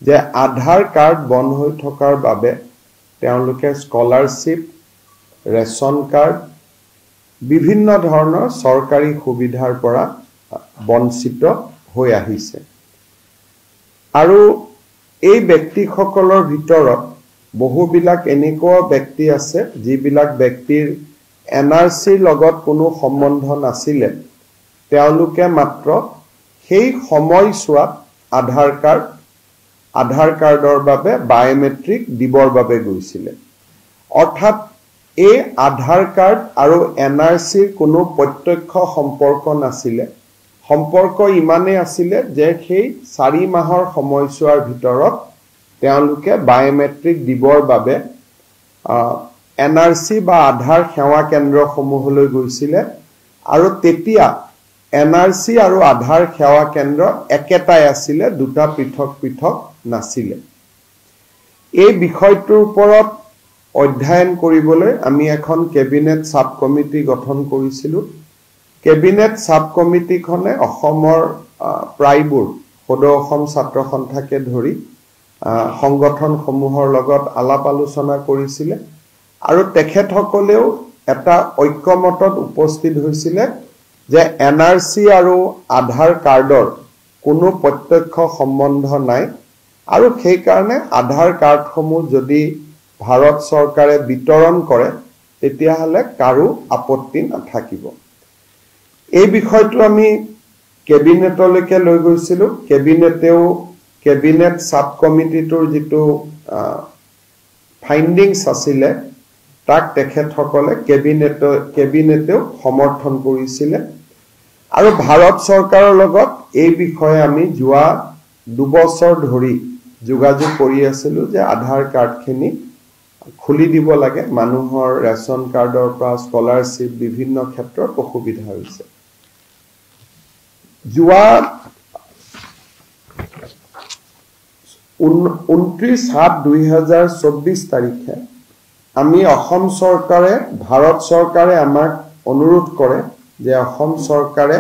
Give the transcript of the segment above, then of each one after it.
যে আধাৰ কাৰ্ড বন্ধ হৈ থকাৰ বাবে তেওঁলোকে স্কলাৰশ্বিপ ৰেশন কাৰ্ড বিভিন্ন ধৰণৰ চৰকাৰী সুবিধাৰ পৰা বঞ্চিত হৈ আহিছে আৰু এই ব্যক্তিসকলৰ ভিতৰত বহুবিলাক এনেকুৱা ব্যক্তি আছে যিবিলাক ব্যক্তিৰ এনআৰচিৰ লগত কোনো সম্বন্ধ নাছিলে তেওঁলোকে মাত্ৰ সেই সময়ছোৱাত আধাৰ কাৰ্ডৰ বাবে বায়োমেট্ৰিক দিবৰ বাবে গৈছিলে অৰ্থাৎ এই আধাৰ কাৰ্ড আৰু এনআৰচিৰ কোনো প্ৰত্যক্ষ সম্পৰ্ক নাছিলে সম্পৰ্ক ইমানে আছিল যে সেই 4 মাহৰ সময়ছোৱাৰ ভিতৰত তেওঁলোকে বায়োমেট্ৰিক দিবৰ বাবে এনআৰচি বা আধাৰ সেৱা কেন্দ্ৰসমূহলৈ গৈছিল আৰু তেতিয়া এনআৰচি আৰু আধাৰ সেৱা কেন্দ্ৰ একেটাই আছিল দুটা পৃথক পৃথক নাছিল এই বিষয়টোৰ ওপৰত অধ্যয়ন কৰিবলৈ আমি এখন কেবিনেট সাব কমিটি গঠন কৰিছিলো কেবিনেট সাব কমিটিখনে অসমৰ প্ৰায়বোৰ সদৌ অসম ছাত্ৰ সন্থাকে ধৰি সংগঠনসমূহৰ লগত আলাপ আলোচনা কৰিছিল আৰু তেখেতসকলেও এটা ঐক্যমতত উপস্থিত হৈছিল যে এনআৰচি আৰু আধাৰ কাৰ্ডৰ কোনো প্ৰত্যক্ষ সম্বন্ধ নাই আৰু সেই কাৰণে আধাৰ কাৰ্ডসমূহ যদি ভাৰত চৰকাৰে বিতৰণ কৰে তেতিয়া হলে কাৰো আপত্তি নাথাকিব এই বিষয়টো আমি কেবিনেটলৈকে লৈ গৈছিলো কেবিনেট সাব কমিটিটোৰ যেটো ফাইন্ডিংছ আছিল তাক তেখেতসকলে কেবিনেটেও সমৰ্থন কৰিছিল আৰু ভাৰত চৰকাৰৰ লগত এই বিষয়ে আমি যোৱা 2 বছৰ ধৰি যোগাযোগ কৰি আছিলো যে আধাৰ কাৰ্ডখিনি খুলি দিব লাগে মানুহৰ ৰেশন কাৰ্ডৰ পৰা স্কলাৰশ্বিপ বিভিন্ন ক্ষেত্ৰত অসুবিধা হৈছে যোৱা 29/7/2024 তাৰিখে আমি অসম চৰকাৰে ভাৰত চৰকাৰে আমাক অনুৰোধ কৰে যে অসম চৰকাৰে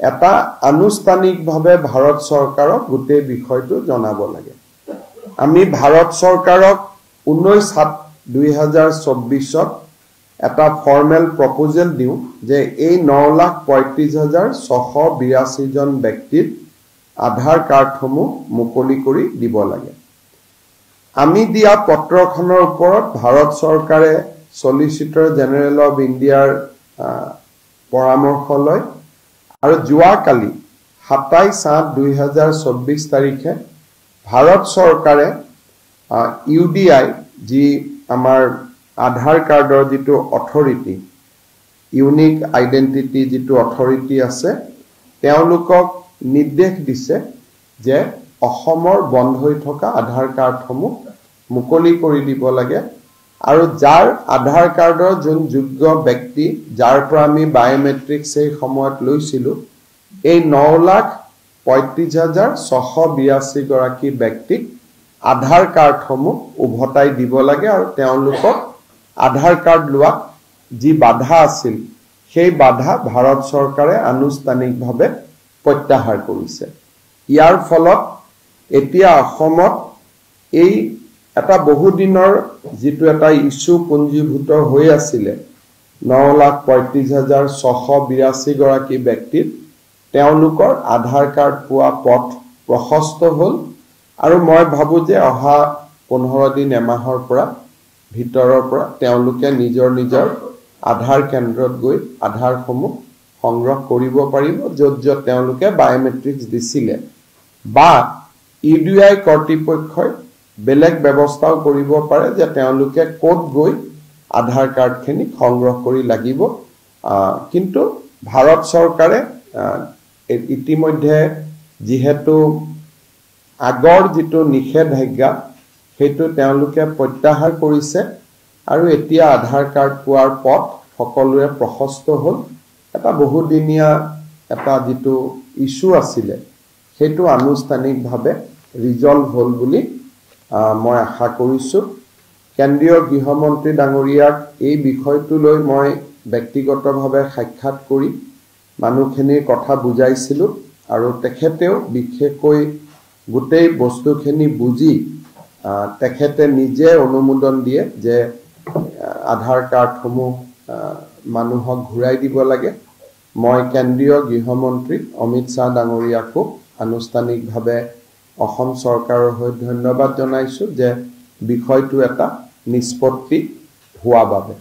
এটা আনুষ্ঠানিকভাৱে ভাৰত চৰকাৰক গোটেই বিষয়টো জনাব লাগে আমি ভাৰত চৰকাৰক 19/7/2024 এটা ফৰ্মেল প্ৰপোজাল দিও যে এই 9,35,682 জন ব্যক্তিৰ আধাৰ কাৰ্ডসমূহ মুকলি কৰি দিব লাগে আমি দিয়া পত্ৰখনৰ ওপৰত ভাৰত চৰকাৰে সলিচিটৰ জেনেৰেল অফ ইণ্ডিয়াৰ পৰামৰ্শ লয় আৰু যোৱা কালি 27/8/2024 তাৰিখে ভাৰত চৰকাৰে ইউডিআই যি আমাৰ আধাৰ কাৰ্ডৰ যেটো অথৰিটি ইউনিক আইডেন্টিটি যেটো অথৰিটি আছে তেওঁলোকক নিৰ্দেশ দিছে যে অসমৰ বন্ধ হৈ থকা আধাৰ কাৰ্ডসমূহ মুকলি কৰি দিব লাগে আৰু যাৰ আধাৰ কাৰ্ডৰ যোন যোগ্য ব্যক্তি যাৰ পৰা আমি বায়োমেট্ৰিক সেই সময়ত লৈছিলো এই 9,35,682 গৰাকী ব্যক্তিক আধাৰ কাৰ্ডসমূহ উভতাই দিব লাগে আৰু তেওঁলোকক আধাৰ কাৰ্ড লোৱা যি বাধা আছিল সেই বাধা ভাৰত চৰকাৰে আনুষ্ঠানিকভাৱে প্ৰত্যাহাৰ কৰিছে ইয়াৰ ফলত এতিয়া অসমত এই এটা বহুদিনৰ যেটো এটা ইস্যু পঞ্জীভূত হৈ আছিল 9,35,682 গৰাকী ব্যক্তিৰ তেওঁলোকৰ আধাৰ কাৰ্ড পোৱা পথ প্ৰশস্ত হ'ল আৰু মই ভাবো যে অহা 15 দিন এমাহৰ পৰা ভিতৰৰ পৰা তেওঁলোকে নিজৰ আধাৰ কেন্দ্ৰত গৈ আধাৰসমূহ সংগ্ৰহ কৰিব পাৰিব য'ত তেওঁলোকে বায়োমেট্ৰিক্স দিছিলে বা ইউডিআই কৰ্তৃপক্ষই বেলেগ ব্যৱস্থাও কৰিব পাৰে যে তেওঁলোকে কোড গৈ আধাৰ কাৰ্ডখিনি সংগ্ৰহ কৰি লাগিব কিন্তু ভাৰত চৰকাৰে ইতিমধ্যে যেহেতু আগৰ যেটো নিষেধাজ্ঞা হেতু তেওঁলোকে প্ৰত্যাহাৰ কৰিছে আৰু এতিয়া আধাৰ কাৰ্ড পোৱাৰ পথ সকলোৰে প্ৰশস্ত হ'ল এটা বহুদিনীয়া এটা যেটো ইস্যু আছিল হেতু আনুষ্ঠানিকভাৱে ৰিজলভ হ'ল বুলি মই আশা কৰিছো কেন্দ্ৰীয় গৃহমন্ত্ৰী ডাঙৰীয়াক এই বিষয়টো লৈ মই ব্যক্তিগতভাৱে সাক্ষাৎ কৰি মানুহখিনিৰ কথা বুজাইছিলো আৰু তেখেতেও বিশেষকৈ গোটেই বস্তুখিনি বুজি তেখেতে নিজে অনুমোদন দিয়ে যে আধাৰ কাৰ্ডসমূহ মানুহক ঘূৰাই দিব লাগে। মই কেন্দ্ৰীয় গৃহমন্ত্ৰী অমিত শ্বাহ ডাঙৰীয়াকো আনুষ্ঠানিকভাৱে অসম চৰকাৰৰ হৈ ধন্যবাদ জনাইছোঁ যে বিষয়টো এটা নিষ্পত্তি হোৱা বাবে।